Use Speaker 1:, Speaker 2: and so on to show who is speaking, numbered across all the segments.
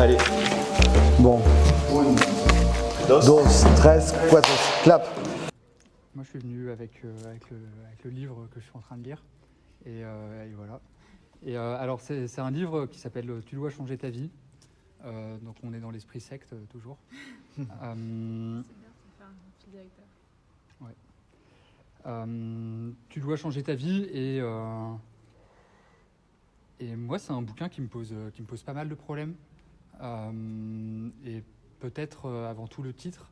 Speaker 1: Allez.
Speaker 2: Bon.
Speaker 1: Une,
Speaker 2: Dos, tres, cuatro, clap.
Speaker 3: Moi, je suis venu avec le livre que je suis en train de lire. Et voilà. Et alors, c'est un livre qui s'appelle « Tu dois changer ta vie ». Donc, on est dans l'esprit secte, toujours.
Speaker 4: C'est bien, ça fait un fil directeur.
Speaker 3: Ouais. Tu dois changer ta vie et moi, c'est un bouquin qui me pose pas mal de problèmes. Et peut-être avant tout le titre.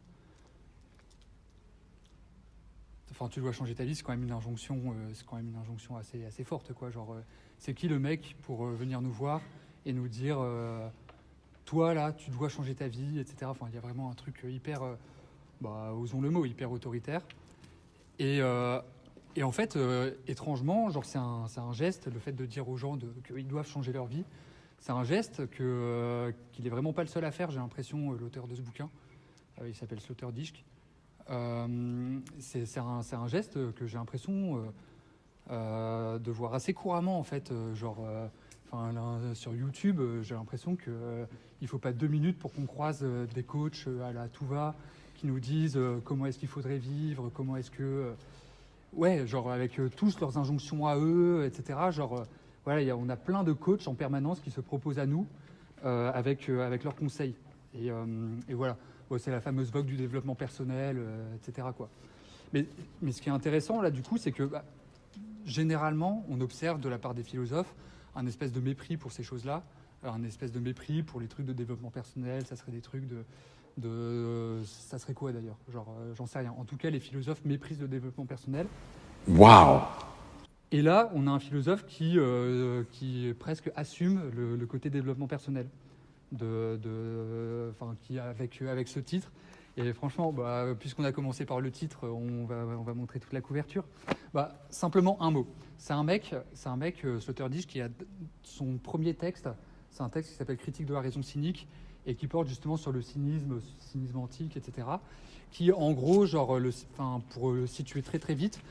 Speaker 3: Enfin, tu dois changer ta vie, c'est quand même une injonction, assez forte, quoi. Genre, c'est qui le mec pour venir nous voir et nous dire, toi là, tu dois changer ta vie, etc. Enfin, il y a vraiment un truc hyper, osons le mot, hyper autoritaire. Et en fait, étrangement, genre c'est un geste, le fait de dire aux gens qu'ils doivent changer leur vie. C'est un geste qu'il n'est vraiment pas le seul à faire, j'ai l'impression, l'auteur de ce bouquin. Il s'appelle Sloterdijk. C'est un geste que j'ai l'impression de voir assez couramment, en fait. Sur YouTube, j'ai l'impression qu'il ne faut pas 2 minutes pour qu'on croise des coachs à la tout va qui nous disent comment est-ce qu'il faudrait vivre, comment est-ce que... avec tous leurs injonctions à eux, etc. On a plein de coachs en permanence qui se proposent à nous avec leurs conseils. Et voilà, c'est la fameuse vogue du développement personnel, etc. quoi. Mais ce qui est intéressant, là, du coup, c'est que généralement, on observe de la part des philosophes un espèce de mépris pour ces choses-là, un espèce de mépris pour les trucs de développement personnel, ça serait des trucs ça serait quoi d'ailleurs ? J'en sais rien. En tout cas, les philosophes méprisent le développement personnel.
Speaker 2: Waouh.
Speaker 3: Et là, on a un philosophe qui presque assume le côté développement personnel, avec ce titre. Et franchement, puisqu'on a commencé par le titre, on va montrer toute la couverture. Simplement un mot. C'est un mec, Sloterdijk, qui a son premier texte. C'est un texte qui s'appelle Critique de la raison cynique et qui porte justement sur le cynisme antique, etc. Qui, en gros, pour le situer très très vite,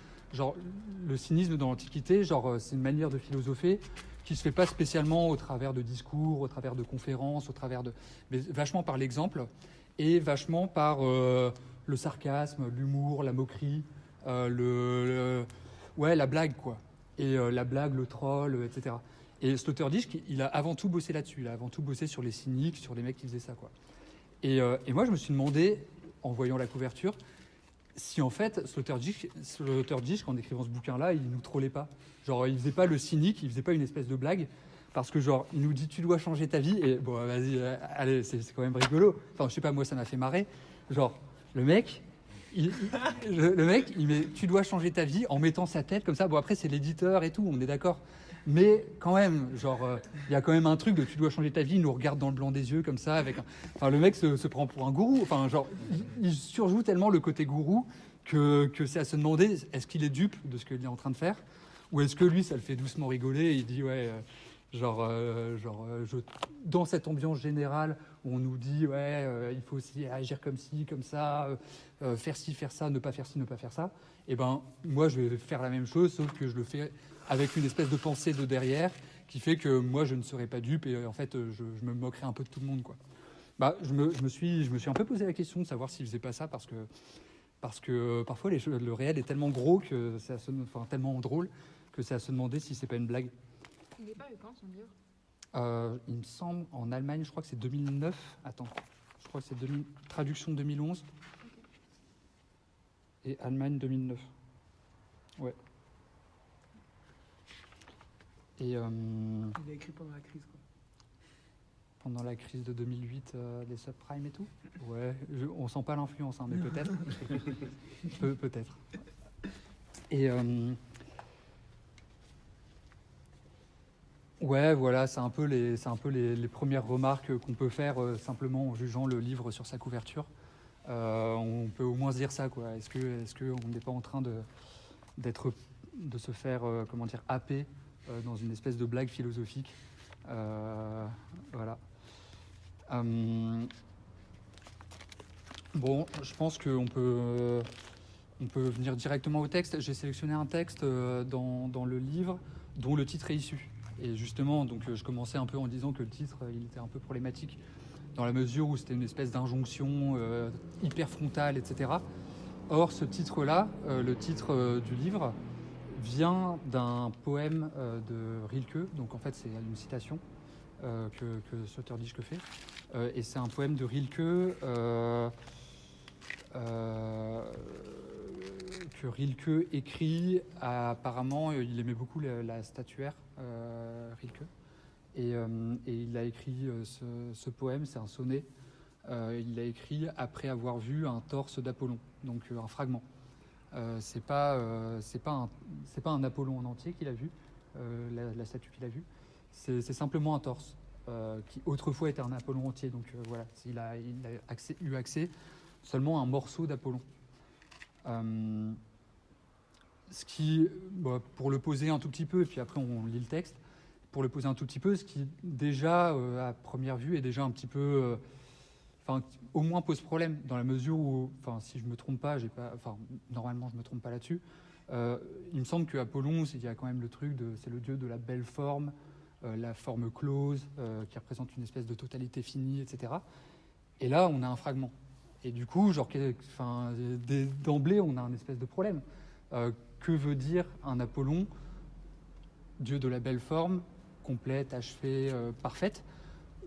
Speaker 3: le cynisme dans l'Antiquité, c'est une manière de philosopher qui se fait pas spécialement au travers de discours, au travers de conférences, mais vachement par l'exemple et vachement par le sarcasme, l'humour, la moquerie, la blague, quoi. Et la blague, le troll, etc. Et Sloterdijk, il a avant tout bossé là-dessus. Il a avant tout bossé sur les cyniques, sur les mecs qui faisaient ça, quoi. Et moi, je me suis demandé, en voyant la couverture, si en fait Sloterdijk, en écrivant ce bouquin-là, il nous trollait pas. Il faisait pas le cynique, il faisait pas une espèce de blague, parce que il nous dit tu dois changer ta vie, et bon, vas-y, allez, c'est quand même rigolo. Enfin, je sais pas, moi ça m'a fait marrer. Le mec, il met tu dois changer ta vie en mettant sa tête comme ça. Bon, après c'est l'éditeur et tout, on est d'accord. Mais quand même, il y a quand même un truc de tu dois changer ta vie, il nous regarde dans le blanc des yeux comme ça, le mec se prend pour un gourou. Il surjoue tellement le côté gourou que c'est à se demander, est-ce qu'il est dupe de ce qu'il est en train de faire ? Ou est-ce que lui, ça le fait doucement rigoler et il dit, dans cette ambiance générale où on nous dit, il faut aussi agir comme ci, comme ça, faire ci, faire ça, ne pas faire ci, ne pas faire ça. Et moi, je vais faire la même chose, sauf que je le fais avec une espèce de pensée de derrière qui fait que moi, je ne serai pas dupe et en fait, je me moquerai un peu de tout le monde, quoi. Je me suis un peu posé la question de savoir s'il faisait pas ça parce que parfois, le réel est tellement gros que tellement drôle que c'est à se demander si c'est pas une blague.
Speaker 4: Il n'est pas eu quand, son livre ?
Speaker 3: Il me semble, en Allemagne, je crois que c'est 2009. Attends, je crois que c'est traduction 2011. Et Allemagne 2009. Ouais. Et,
Speaker 5: il a écrit pendant la crise, quoi.
Speaker 3: Pendant la crise de 2008, des subprimes et tout. Ouais, on sent pas l'influence, mais peut-être. Peut-être. Et voilà, c'est un peu les premières remarques qu'on peut faire simplement en jugeant le livre sur sa couverture. On peut au moins se dire ça, quoi. Est-ce que on n'est pas en train de se faire happer dans une espèce de blague philosophique, voilà. Bon, je pense qu'on peut venir directement au texte. J'ai sélectionné un texte dans le livre dont le titre est issu. Et justement, donc je commençais un peu en disant que le titre, il était un peu problématique dans la mesure où c'était une espèce d'injonction hyper frontale, etc. Or, ce titre-là, le titre du livre, vient d'un poème de Rilke. Donc en fait, c'est une citation que Sloterdijk fait. Et c'est un poème de Rilke que Rilke écrit. Apparemment, il aimait beaucoup la statuaire, Rilke. Et il a écrit ce poème, c'est un sonnet. Il l'a écrit après avoir vu un torse d'Apollon, donc un fragment. C'est pas un Apollon en entier qu'il a vu, la statue qu'il a vue. C'est simplement un torse qui autrefois était un Apollon entier. Donc voilà, il a eu accès seulement à un morceau d'Apollon. Ce qui, pour le poser un tout petit peu, et puis après on lit le texte, pour le poser un tout petit peu, ce qui déjà à première vue est déjà un petit peu, au moins pose problème dans la mesure où, si je me trompe pas, normalement je me trompe pas là-dessus. Il me semble que Apollon, il y a quand même le truc c'est le dieu de la belle forme, la forme close, qui représente une espèce de totalité finie, etc. Et là, on a un fragment. Et du coup, d'emblée, on a un espèce de problème. Que veut dire un Apollon, dieu de la belle forme, complète, achevée, parfaite,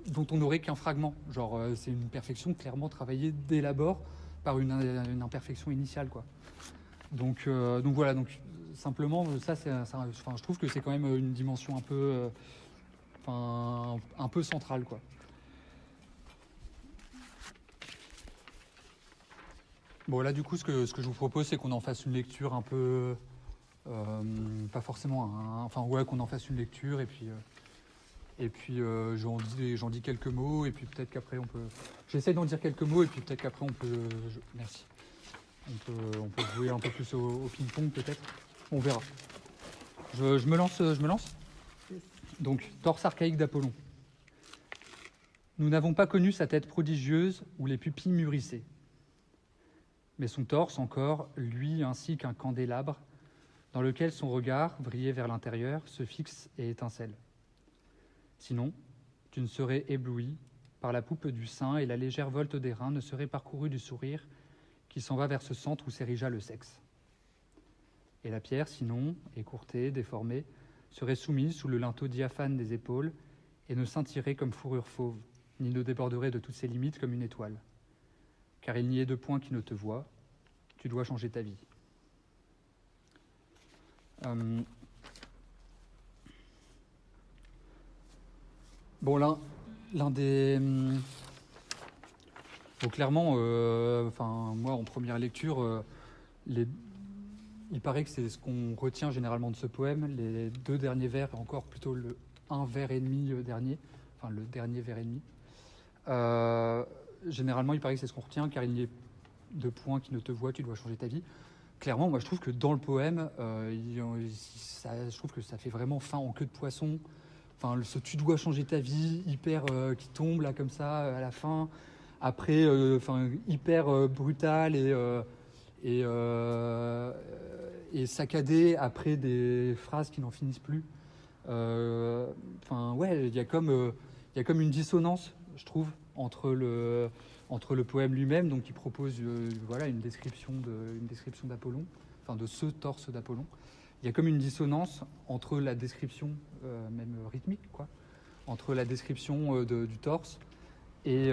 Speaker 3: dont on n'aurait qu'un fragment. C'est une perfection clairement travaillée dès l'abord par une imperfection initiale, quoi. Donc voilà. Donc simplement, je trouve que c'est quand même une dimension un peu centrale, quoi. Bon, là, du coup, ce que je vous propose, c'est qu'on en fasse une lecture un peu... pas forcément... qu'on en fasse une lecture, et puis j'en dis quelques mots, et puis peut-être qu'après, on peut... J'essaie d'en dire quelques mots, et puis peut-être qu'après, on peut... Merci. On peut jouer un peu plus au ping-pong, peut-être. On verra. Je me lance. Donc, torse archaïque d'Apollon. Nous n'avons pas connu sa tête prodigieuse où les pupilles mûrissaient. Mais son torse encore, lui, ainsi qu'un candélabre, dans lequel son regard, brillé vers l'intérieur, se fixe et étincelle. Sinon, tu ne serais ébloui par la poupe du sein et la légère volte des reins ne serait parcourue du sourire qui s'en va vers ce centre où s'érigea le sexe. Et la pierre, sinon, écourtée, déformée, serait soumise sous le linteau diaphane des épaules et ne scintillerait comme fourrure fauve, ni ne déborderait de toutes ses limites comme une étoile. Car il n'y ait de point qui ne te voient, tu dois changer ta vie. Bon, l'un des... Bon, clairement, moi, en première lecture, il paraît que c'est ce qu'on retient généralement de ce poème, les deux derniers vers, encore plutôt le un vers et demi dernier, le dernier vers et demi. Généralement, il paraît que c'est ce qu'on retient, car il n'y ait de point qui ne te voit, tu dois changer ta vie. Clairement, moi, je trouve que dans le poème, je trouve que ça fait vraiment fin en queue de poisson. Ce tu dois changer ta vie, hyper qui tombe là comme ça à la fin. Après, hyper brutal et saccadé après des phrases qui n'en finissent plus. Il y a comme une dissonance, je trouve, entre le poème lui-même, donc qui propose une description d'Apollon, de ce torse d'Apollon. Il y a comme une dissonance entre la description, même rythmique, quoi, entre la description du torse et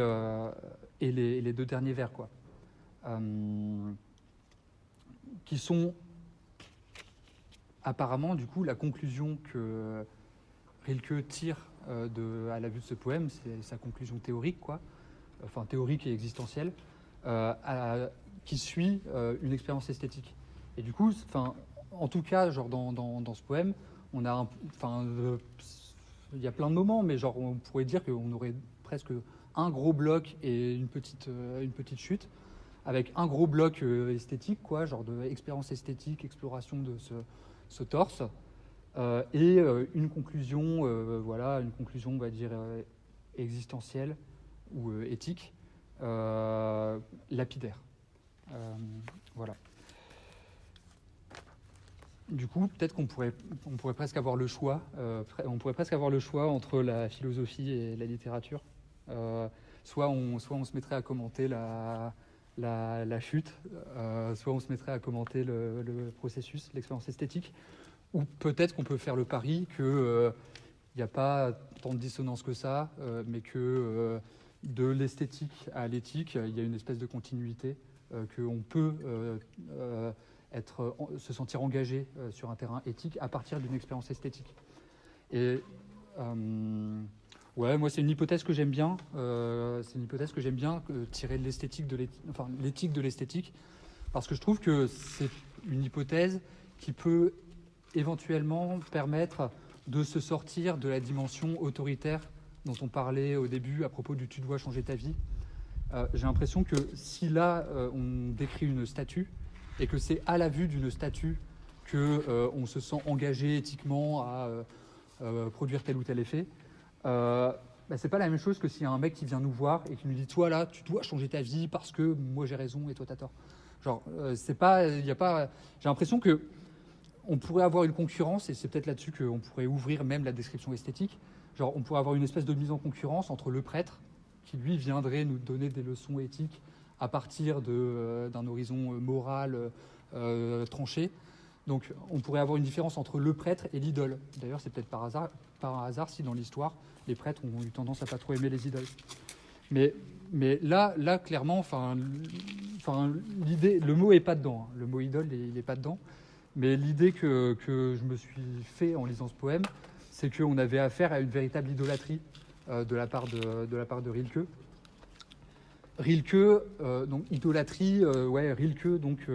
Speaker 3: les deux derniers vers, quoi, qui sont apparemment, du coup, la conclusion que Rilke tire à la vue de ce poème, c'est sa conclusion théorique, quoi, théorique et existentielle, qui suit une expérience esthétique. Et du coup, en tout cas, dans ce poème, on a il y a plein de moments, mais on pourrait dire qu'on aurait presque un gros bloc et une petite chute, avec un gros bloc esthétique, quoi, de expérience esthétique, exploration de ce torse, et une conclusion, on va dire, existentielle ou éthique, lapidaire. Voilà. Du coup, peut-être qu'on pourrait presque avoir le choix. On pourrait presque avoir le choix entre la philosophie et la littérature. soit on se mettrait à commenter la chute, soit on se mettrait à commenter le processus, l'expérience esthétique, ou peut-être qu'on peut faire le pari que il n'y a pas tant de dissonance que ça, mais que de l'esthétique à l'éthique, il y a une espèce de continuité, qu'on peut se sentir engagé sur un terrain éthique à partir d'une expérience esthétique. Et ouais, moi c'est une hypothèse que j'aime bien. Tirer de l'esthétique l'éthique de l'esthétique, parce que je trouve que c'est une hypothèse qui peut éventuellement permettre de se sortir de la dimension autoritaire dont on parlait au début à propos du tu dois changer ta vie. J'ai l'impression que si là on décrit une statue et que c'est à la vue d'une statue que on se sent engagé éthiquement à produire tel ou tel effet, c'est pas la même chose que s'il y a un mec qui vient nous voir et qui nous dit toi là tu dois changer ta vie parce que moi j'ai raison et toi t'as tort. Genre c'est pas, il y a pas. J'ai l'impression que on pourrait avoir une concurrence, et c'est peut-être là-dessus qu'on pourrait ouvrir même la description esthétique. Genre, on pourrait avoir une espèce de mise en concurrence entre le prêtre, qui lui viendrait nous donner des leçons éthiques à partir d'un horizon moral tranché. Donc, on pourrait avoir une différence entre le prêtre et l'idole. D'ailleurs, c'est peut-être par hasard si dans l'histoire, les prêtres ont eu tendance à pas trop aimer les idoles. Mais là clairement, l'idée, le mot est pas dedans. Hein. Le mot idole, il est pas dedans. Mais l'idée que je me suis fait en lisant ce poème, c'est qu'on avait affaire à une véritable idolâtrie de la part de Rilke. Rilke, donc idolâtrie, Rilke donc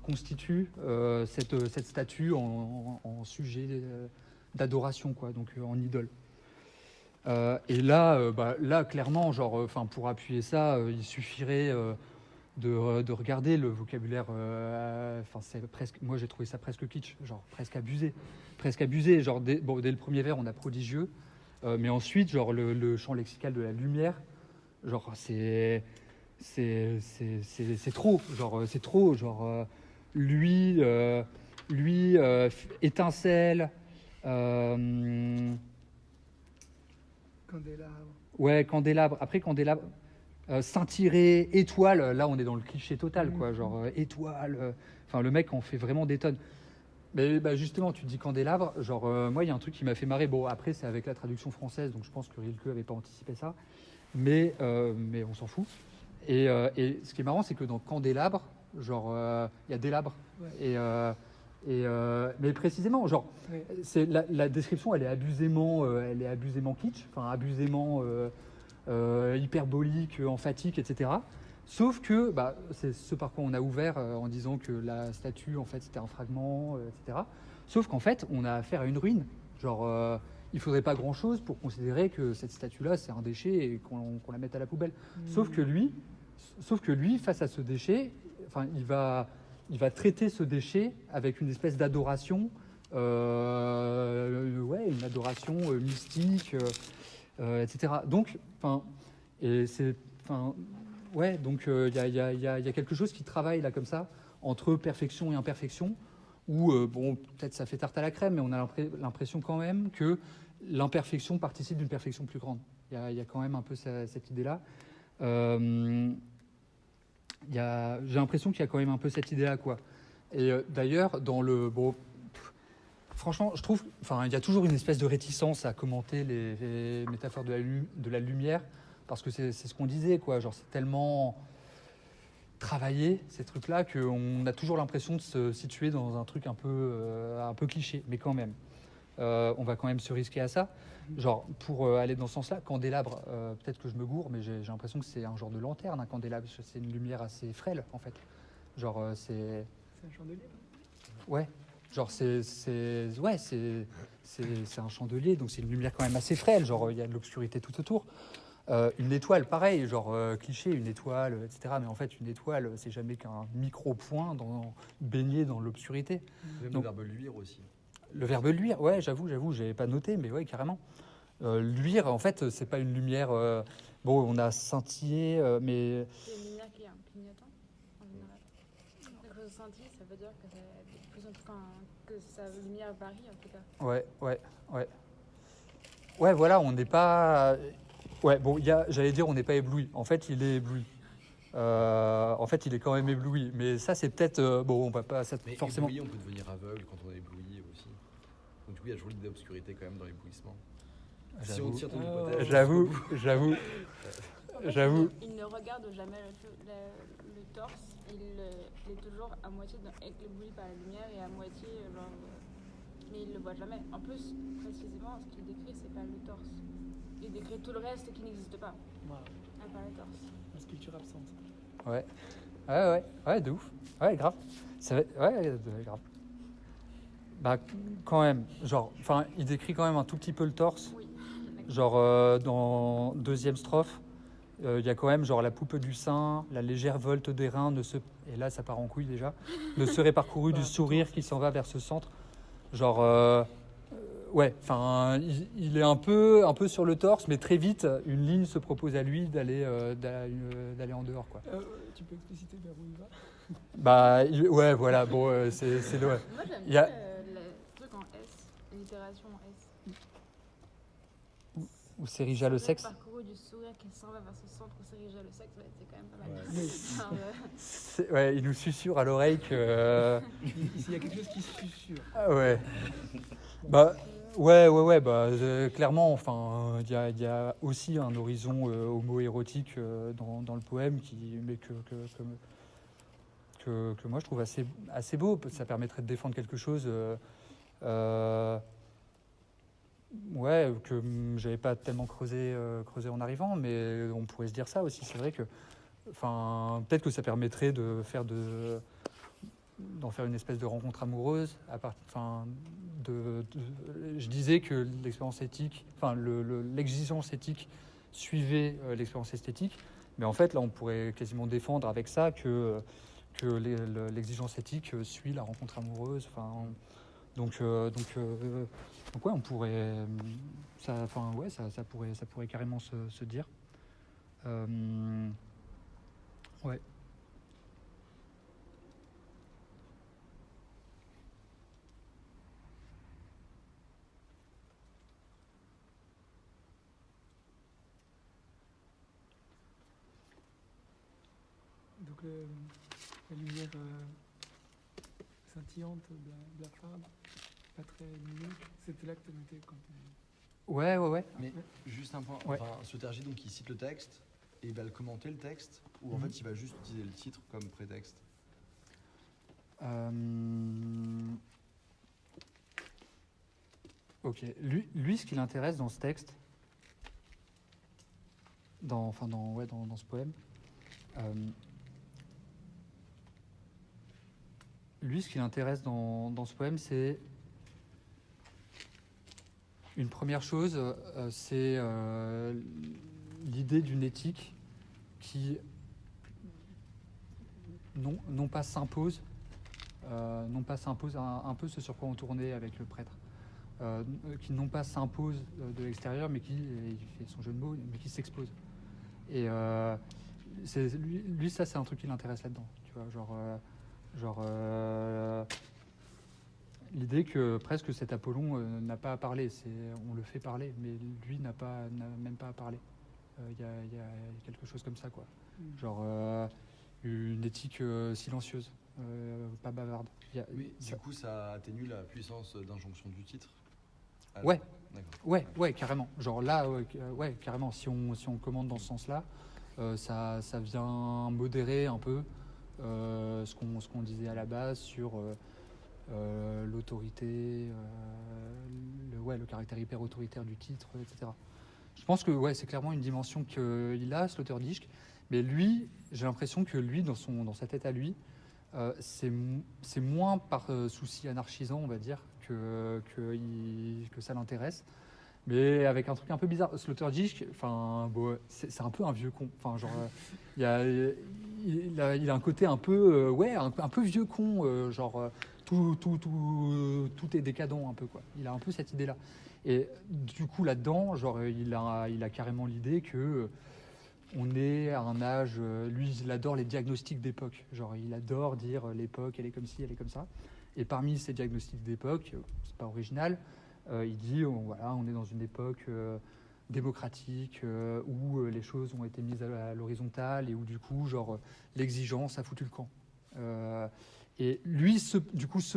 Speaker 3: constitue cette statue en sujet d'adoration, quoi, donc en idole. Et là, clairement, genre, pour appuyer ça, il suffirait de regarder le vocabulaire. C'est presque, moi, j'ai trouvé ça presque kitsch, genre presque abusé. Genre, dès le premier vers, on a prodigieux, mais ensuite, genre le champ lexical de la lumière, genre c'est trop, genre c'est trop, genre lui étincelle.
Speaker 5: Candélabre.
Speaker 3: Ouais, candélabre. Après, candélabre, scintiller, étoile. Là, on est dans le cliché total, quoi. Genre, étoile. Enfin, le mec en fait vraiment des tonnes. Mais justement, tu dis candélabre. Genre, moi, il y a un truc qui m'a fait marrer. Bon, après, c'est avec la traduction française, donc je pense que Rilke n'avait pas anticipé ça. Mais on s'en fout. Et ce qui est marrant, c'est que dans candélabre, genre, il y a délabre. Ouais. Mais précisément, genre,
Speaker 5: ouais.
Speaker 3: C'est la description, elle est abusément kitsch, enfin abusément hyperbolique, emphatique, etc. Sauf que, c'est ce par quoi on a ouvert en disant que la statue, en fait, c'était un fragment, etc. Sauf qu'en fait, on a affaire à une ruine. Genre, il faudrait pas grand-chose pour considérer que cette statue-là, c'est un déchet et qu'on la mette à la poubelle. Sauf que lui, face à ce déchet, enfin, il va traiter ce déchet avec une espèce d'adoration, une adoration mystique, etc. Donc, donc il y a quelque chose qui travaille là comme ça entre perfection et imperfection, où peut-être ça fait tarte à la crème, mais on a l'impression quand même que l'imperfection participe d'une perfection plus grande. Il y a quand même un peu cette idée-là. J'ai l'impression qu'il y a quand même un peu cette idée-là, quoi. Et d'ailleurs, dans le franchement, je trouve, il y a toujours une espèce de réticence à commenter les métaphores de la lumière, parce que c'est ce qu'on disait, quoi. Genre, c'est tellement travaillé ces trucs-là qu'on a toujours l'impression de se situer dans un truc un peu cliché, mais quand même. On va quand même se risquer à ça. Genre, pour aller dans ce sens-là, candélabre, peut-être que je me gourre, mais j'ai l'impression que c'est un genre de lanterne, un candélabre. C'est une lumière assez frêle, en fait. Genre, c'est
Speaker 5: un chandelier.
Speaker 3: Ouais. Genre, c'est un chandelier, donc c'est une lumière quand même assez frêle. Genre, il y a de l'obscurité tout autour. Une étoile, pareil, genre cliché, une étoile, etc. Mais en fait, une étoile, c'est jamais qu'un micro-point baigné dans l'obscurité.
Speaker 1: Même le verbe luire aussi.
Speaker 3: Le verbe luire, ouais, j'avoue, j'avais pas noté, mais ouais, carrément. Luire, en fait, c'est pas une lumière. On a scintillé, mais.
Speaker 4: C'est une lumière qui est un clignotant, en général. Le scintille, ça veut dire que, que sa lumière varie, en tout cas.
Speaker 3: Ouais. Ouais, voilà, on n'est pas. Ouais, bon, j'allais dire on n'est pas ébloui. En fait, il est ébloui. En fait, il est quand même ébloui. Mais ça, c'est peut-être... bon, on va pas... Ça,
Speaker 1: Mais
Speaker 3: forcément...
Speaker 1: ébloui, on peut devenir aveugle quand on est ébloui aussi. Donc du coup, il y a toujours l'idée d'obscurité quand même dans l'éblouissement. Si on
Speaker 3: J'avoue.
Speaker 1: tire ton hypothèse...
Speaker 3: J'avoue.
Speaker 4: Il ne regarde jamais le torse. Il est toujours à moitié ébloui par la lumière et à moitié mais il le voit jamais. En plus, précisément, ce qu'il décrit, c'est pas le torse. Il décrit tout le reste qui n'existe pas,
Speaker 5: Voilà,
Speaker 4: à part le torse.
Speaker 5: la sculpture absente.
Speaker 3: Ouais, de ouf. Ouais, grave. Grave. Bah, quand même. Genre, enfin, il décrit quand même un tout petit peu le torse.
Speaker 4: Oui.
Speaker 3: Genre, dans deuxième strophe, il y a quand même genre la poupe du sein, la légère volte des reins et là ça part en couille déjà, ne serait parcouru du sourire qui s'en va vers ce centre. Genre, ouais, enfin, il est un peu sur le torse, mais très vite, une ligne se propose à lui d'aller en dehors, quoi.
Speaker 5: Tu peux expliciter vers où il va?
Speaker 3: Bah, ouais, voilà, bon, c'est le...
Speaker 4: Moi, j'aime
Speaker 3: Il y a-
Speaker 4: bien le truc en S, l'itération en S.
Speaker 3: Où s'érigea le sexe.
Speaker 4: Parcouru du sourire qui s'en va vers ce centre où s'érigea le sexe, ouais, c'est quand même pas mal.
Speaker 1: Ouais.
Speaker 3: Ouais, il nous susurre à l'oreille que...
Speaker 5: Ici, il y a quelque chose qui se susurre.
Speaker 3: Ah ouais. Bah, ouais, bah, clairement, enfin, il y a aussi un horizon homo-érotique dans le poème mais que moi je trouve assez beau. Ça permettrait de défendre quelque chose ouais, que j'avais pas tellement creusé en arrivant, mais on pourrait se dire ça aussi. C'est vrai que, enfin, peut-être que ça permettrait d'en faire une espèce de rencontre amoureuse. Je disais que l'expérience éthique, enfin, l'exigence éthique suivait l'expérience esthétique, mais en fait, là, on pourrait quasiment défendre avec ça que l'exigence éthique suit la rencontre amoureuse. Enfin, donc ouais, on pourrait, ça pourrait carrément se dire. Ouais.
Speaker 5: Donc la lumière scintillante, blafarde, pas très lumineuse, c'était là que tu as noté quand tu...
Speaker 3: Ouais.
Speaker 1: Mais juste un point,
Speaker 3: Ouais.
Speaker 1: enfin, Slaughtergy, donc il cite le texte et il va le commenter le texte, ou en fait il va juste utiliser le titre comme prétexte.
Speaker 3: Ok. Lui, ce qui l'intéresse dans ce texte, dans ce poème, lui, ce qui l'intéresse dans ce poème, c'est une première chose, c'est l'idée d'une éthique qui non pas s'impose, un peu ce sur quoi on tournait avec le prêtre, qui non pas s'impose de l'extérieur, mais qui, il fait son jeu de mots, mais qui s'expose. Et lui, ça, c'est un truc qui l'intéresse là-dedans, tu vois, genre l'idée que presque cet Apollon n'a pas à parler, on le fait parler, mais lui n'a même pas à parler. Il y a quelque chose comme ça, quoi. Genre une éthique silencieuse, pas bavarde.
Speaker 1: Oui, du coup ça atténue la puissance d'injonction du titre.
Speaker 3: Ouais.
Speaker 1: D'accord.
Speaker 3: Ouais, carrément. Genre là, ouais, carrément. Si on commande dans ce sens-là, ça vient modérer un peu ce qu'on disait à la base sur l'autorité, le caractère hyper autoritaire du titre, etc. Je pense que ouais, c'est clairement une dimension qu'il a, Slaughterdig, mais lui, j'ai l'impression que lui, dans sa tête à lui, c'est moins par souci anarchisant, on va dire, que ça l'intéresse, mais avec un truc un peu bizarre. Slaughterdig, enfin, bon, c'est un peu un vieux con. Enfin, genre, il a un côté un peu, un peu vieux con, genre tout est décadent un peu, quoi. Il a un peu cette idée-là. Et du coup, là-dedans, genre, il a carrément l'idée que on est à un âge. Lui, il adore les diagnostics d'époque. Genre, il adore dire l'époque, elle est comme ci, elle est comme ça. Et parmi ces diagnostics d'époque, c'est pas original. Il dit, on est dans une époque démocratique, où les choses ont été mises à l'horizontale et où du coup, genre, l'exigence a foutu le camp. Et lui, ce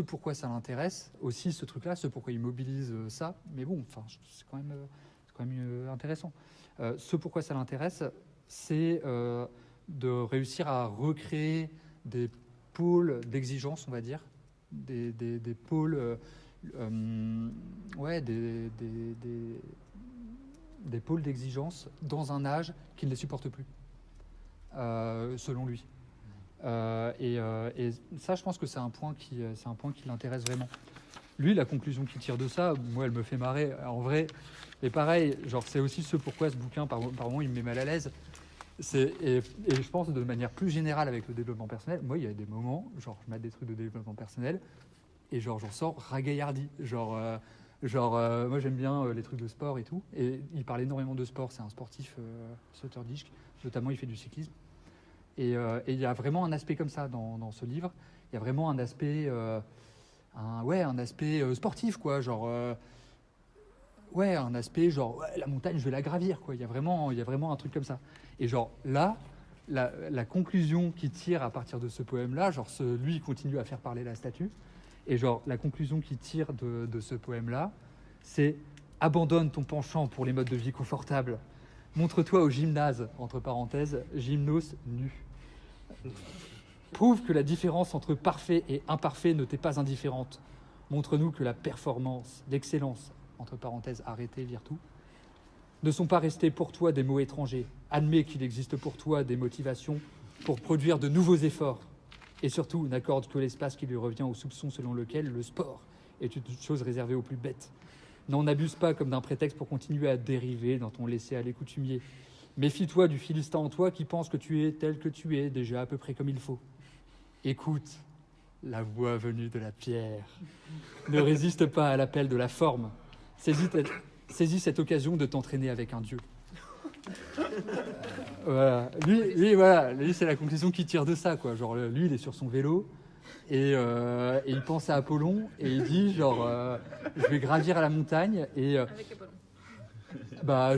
Speaker 3: pourquoi ça l'intéresse, aussi ce truc-là, ce pourquoi il mobilise ça, mais bon, enfin, c'est quand même intéressant. Ce pourquoi ça l'intéresse, c'est de réussir à recréer des pôles d'exigence, on va dire, des pôles, des pôles d'exigence dans un âge qui ne les supporte plus, selon lui. Et ça, je pense que c'est un point qui l'intéresse vraiment. Lui, la conclusion qu'il tire de ça, moi, elle me fait marrer. En vrai, et pareil, genre, c'est aussi ce pourquoi ce bouquin, par moment, il me met mal à l'aise. Et je pense de manière plus générale avec le développement personnel, moi, il y a des moments, genre, je mets des trucs de développement personnel, et genre, j'en sors ragaillardi. Moi, j'aime bien les trucs de sport et tout. Et il parle énormément de sport. C'est un sportif sauteur disque. Notamment, il fait du cyclisme. Et il y a vraiment un aspect comme ça dans ce livre. Il y a vraiment un aspect, un aspect sportif, quoi. Genre, un aspect genre, la montagne, je vais la gravir, quoi. Il y a vraiment un truc comme ça. Et genre, là, la conclusion qu'il tire à partir de ce poème-là, genre, lui, il continue à faire parler la statue. Et genre, la conclusion qu'il tire de ce poème-là, c'est « Abandonne ton penchant pour les modes de vie confortables. Montre-toi au gymnase, entre parenthèses, gymnos nu. Prouve que la différence entre parfait et imparfait ne t'est pas indifférente. Montre-nous que la performance, l'excellence, entre parenthèses, arrêtez, lire tout, ne sont pas restés pour toi des mots étrangers. Admets qu'il existe pour toi des motivations pour produire de nouveaux efforts. Et surtout, n'accorde que l'espace qui lui revient au soupçon selon lequel le sport est une chose réservée aux plus bêtes. N'en abuse pas comme d'un prétexte pour continuer à dériver dans ton laisser-aller coutumier. Méfie-toi du Philistin en toi qui pense que tu es tel que tu es, déjà à peu près comme il faut. Écoute la voix venue de la pierre. Ne résiste pas à l'appel de la forme. Saisis cette occasion de t'entraîner avec un dieu. Voilà. Lui, c'est la conclusion qu'il tire de ça, quoi. Genre, lui, il est sur son vélo et il pense à Apollon et il dit, genre, je vais gravir à la montagne et
Speaker 4: Avec Apollon.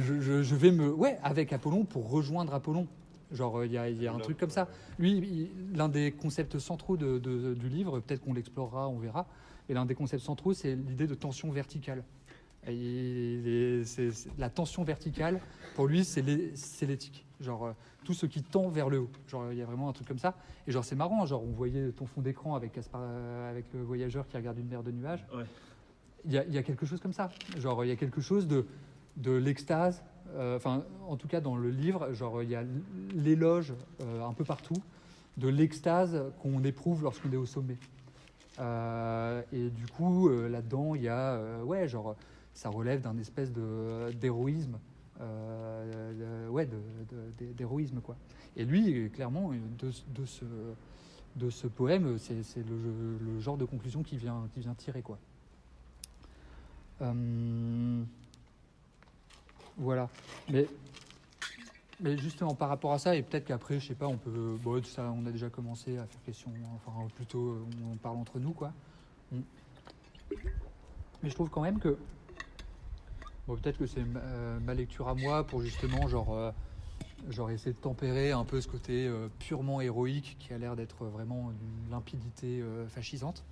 Speaker 3: je vais avec Apollon pour rejoindre Apollon. Genre, il y a un truc comme ça. Lui, l'un des concepts centraux du livre, peut-être qu'on l'explorera, on verra, et l'un des concepts centraux, c'est l'idée de tension verticale. La tension verticale, pour lui, c'est l'éthique. Genre, tout ce qui tend vers le haut. Genre, il y a vraiment un truc comme ça. Et genre, c'est marrant. Genre, on voyait ton fond d'écran avec le voyageur qui regarde une mer de nuages.
Speaker 1: Ouais.
Speaker 3: Il y a quelque chose comme ça. Genre, il y a quelque chose de l'extase. En tout cas, dans le livre, genre, il y a l'éloge un peu partout de l'extase qu'on éprouve lorsqu'on est au sommet. Et du coup, là-dedans, il y a, ça relève d'un espèce d'héroïsme, d'héroïsme, quoi. Et lui, clairement, de ce poème, c'est le genre de conclusion qu'il vient tirer, quoi. Voilà. Mais justement, par rapport à ça, et peut-être qu'après, je sais pas, on peut... Bon, ça, on a déjà commencé à faire question, enfin, plutôt, on parle entre nous, quoi. Mais je trouve quand même que... Bon, peut-être que c'est ma lecture à moi pour justement, genre essayer de tempérer un peu ce côté purement héroïque qui a l'air d'être vraiment d'une limpidité fascisante.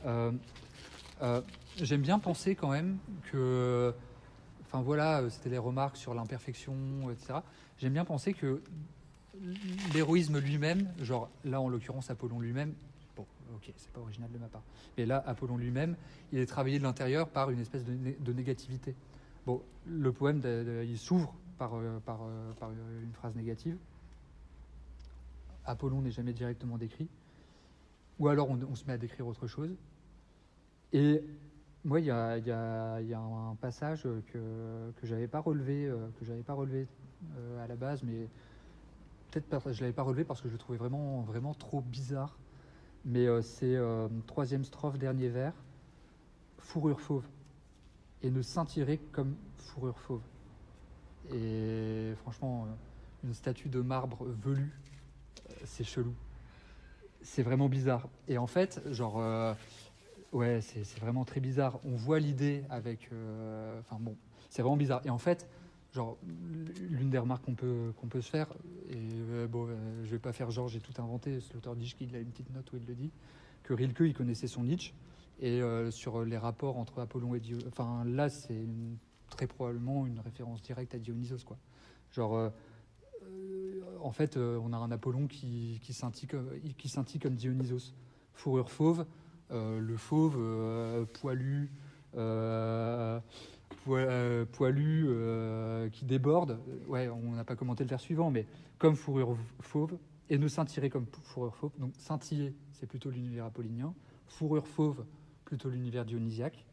Speaker 3: J'aime bien penser quand même que... Enfin voilà, c'était les remarques sur l'imperfection, etc. J'aime bien penser que l'héroïsme lui-même, genre là en l'occurrence Apollon lui-même, bon ok, c'est pas original de ma part, mais là Apollon lui-même, il est travaillé de l'intérieur par une espèce de négativité. Bon, le poème, il s'ouvre par une phrase négative. Apollon n'est jamais directement décrit, ou alors on se met à décrire autre chose. Et moi, il y a un passage que j'avais pas relevé, à la base, mais peut-être je l'avais pas relevé parce que je le trouvais vraiment, vraiment trop bizarre. Mais c'est troisième strophe, dernier vers, fourrure fauve, et ne scintirer comme fourrure fauve. Et franchement, une statue de marbre velu, c'est chelou. C'est vraiment bizarre. Et en fait, genre... Ouais, c'est vraiment très bizarre. On voit l'idée avec... c'est vraiment bizarre. Et en fait, genre, l'une des remarques qu'on peut se faire, et je vais pas faire genre j'ai tout inventé, Sloterdijk il a une petite note où il le dit, que Rilke il connaissait son Nietzsche, et sur les rapports entre Apollon et Dionysos, enfin là c'est très probablement une référence directe à Dionysos, quoi. Genre, en fait, on a un Apollon qui scintille comme Dionysos. Fourrure fauve, le fauve poilu, qui déborde. Ouais, on n'a pas commenté le vers suivant, mais comme fourrure fauve, et ne scintiller comme fourrure fauve. Donc scintiller, c'est plutôt l'univers apollinien. Fourrure fauve, plutôt l'univers dionysiaque,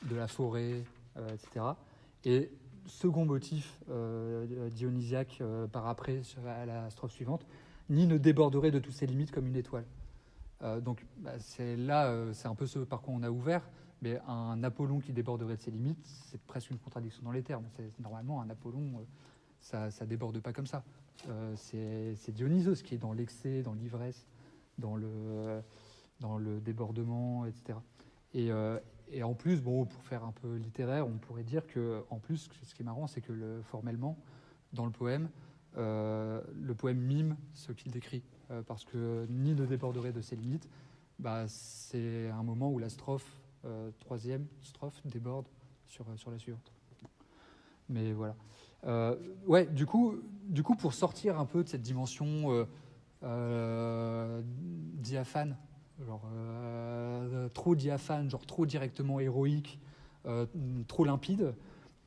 Speaker 3: de la forêt, etc. Et second motif dionysiaque par après à la strophe suivante, ni ne déborderait de toutes ses limites comme une étoile. Donc c'est un peu ce par quoi on a ouvert, mais un Apollon qui déborderait de ses limites, c'est presque une contradiction dans les termes. Normalement, un Apollon, ça déborde pas comme ça. C'est Dionysos qui est dans l'excès, dans l'ivresse, dans le débordement, etc. Et en plus, bon, pour faire un peu littéraire, on pourrait dire que, en plus, ce qui est marrant, c'est que formellement, dans le poème mime ce qu'il décrit, parce que ni ne déborderait de ses limites, c'est un moment où la troisième strophe déborde sur la suivante. Mais voilà. Ouais, du coup, pour sortir un peu de cette dimension diaphane, genre trop diaphane, genre trop directement héroïque, trop limpide,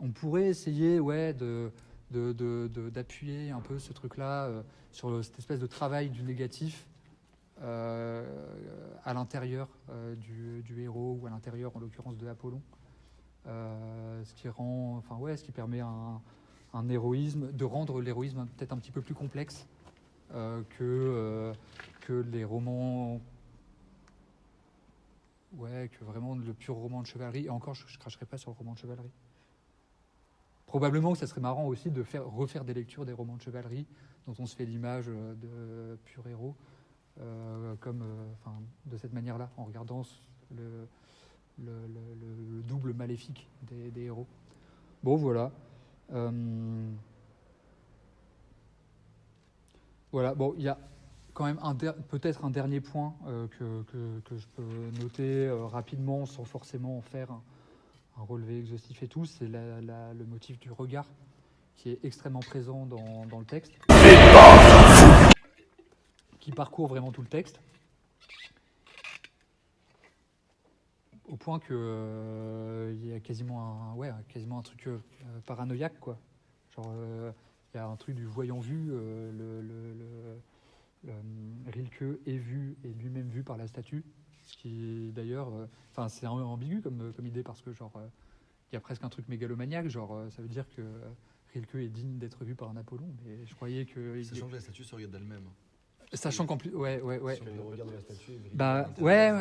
Speaker 3: on pourrait essayer d'appuyer un peu ce truc-là sur cette espèce de travail du négatif à l'intérieur du héros, ou à l'intérieur en l'occurrence de Apollon, ce qui permet un héroïsme, de rendre l'héroïsme peut-être un petit peu plus complexe que les romans, que vraiment le pur roman de chevalerie. Et encore, je cracherai pas sur le roman de chevalerie. Probablement que ça serait marrant aussi de refaire des lectures des romans de chevalerie dont on se fait l'image de pur héros, de cette manière-là, en regardant le double maléfique des héros. Bon, voilà. Voilà, bon, il y a quand même peut-être un dernier point que je peux noter rapidement sans forcément en faire un relevé exhaustif et tout, c'est le motif du regard qui est extrêmement présent dans le texte, qui parcourt vraiment tout le texte, au point que il y a quasiment un truc paranoïaque, quoi. Genre, il y a un truc du voyant-vu, Rilke est vu et lui-même vu par la statue, ce qui d'ailleurs, c'est un peu ambigu comme idée, parce que genre il y a presque un truc mégalomaniaque, genre ça veut dire que Rilke est digne d'être vu par un Apollon, mais je croyais que
Speaker 1: sachant que la statue se regarde d'elle-même.
Speaker 3: Sachant qu'en plus, ouais.
Speaker 1: Sur le regard de la statue.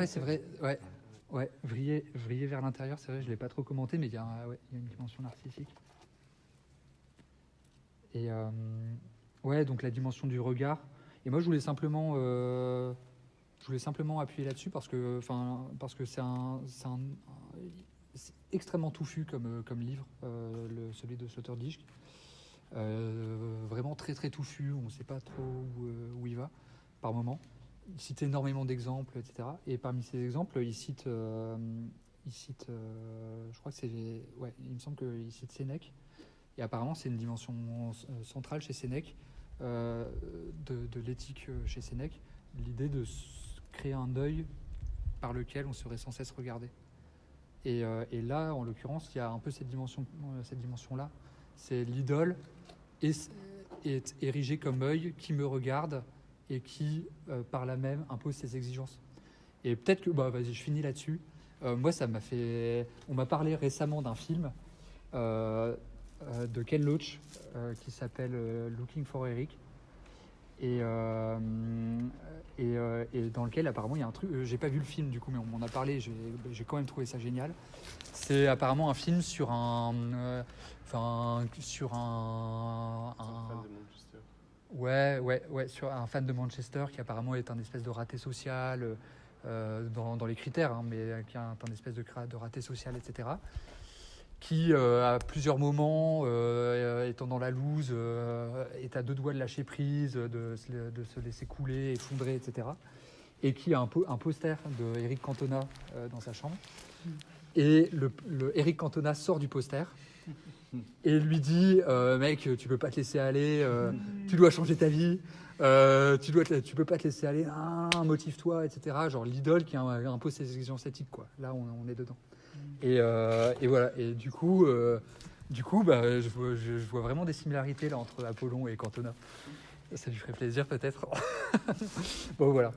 Speaker 3: C'est vrai, ouais, vriller vers l'intérieur, c'est vrai, je l'ai pas trop commenté, mais il y a une dimension narcissique. Et donc la dimension du regard. Et moi, je voulais simplement appuyer là-dessus parce que c'est extrêmement touffu comme livre, celui de Sloterdijk. Vraiment très très touffu, on ne sait pas trop où il va par moment. Il cite énormément d'exemples, etc. Et parmi ces exemples, il cite, je crois que il me semble qu'il cite Sénèque. Et apparemment, c'est une dimension centrale chez Sénèque, de l'éthique chez Sénèque, l'idée de créer un œil par lequel on serait sans cesse regardé. Et là, en l'occurrence, il y a un peu cette dimension-là. C'est l'idole est érigée comme œil qui me regarde et qui, par là même, impose ses exigences. Et peut-être que... vas-y, je finis là-dessus. Moi, on m'a parlé récemment d'un film de Ken Loach qui s'appelle Looking for Eric. Et dans lequel apparemment il y a un truc, j'ai pas vu le film du coup, mais on m'en a parlé, j'ai quand même trouvé ça génial. C'est apparemment un film sur un fan de Manchester. Sur un fan de Manchester qui apparemment est un espèce de raté social dans les critères, mais qui a un espèce de raté social, etc. qui, à plusieurs moments, étant dans la loose, est à deux doigts de lâcher prise, de se laisser couler, effondrer, etc. Et qui a un poster de Eric Cantona dans sa chambre. Et le Eric Cantona sort du poster et lui dit mec, tu peux pas te laisser aller, tu dois changer ta vie, tu peux pas te laisser aller, motive-toi, etc. Genre l'idole qui a un peu ses exigences éthiques, quoi. Là, on est dedans. Et voilà. Et du coup, bah, je vois vraiment des similarités là entre Apollon et Cantona. Ça lui ferait plaisir peut-être. Bon, voilà.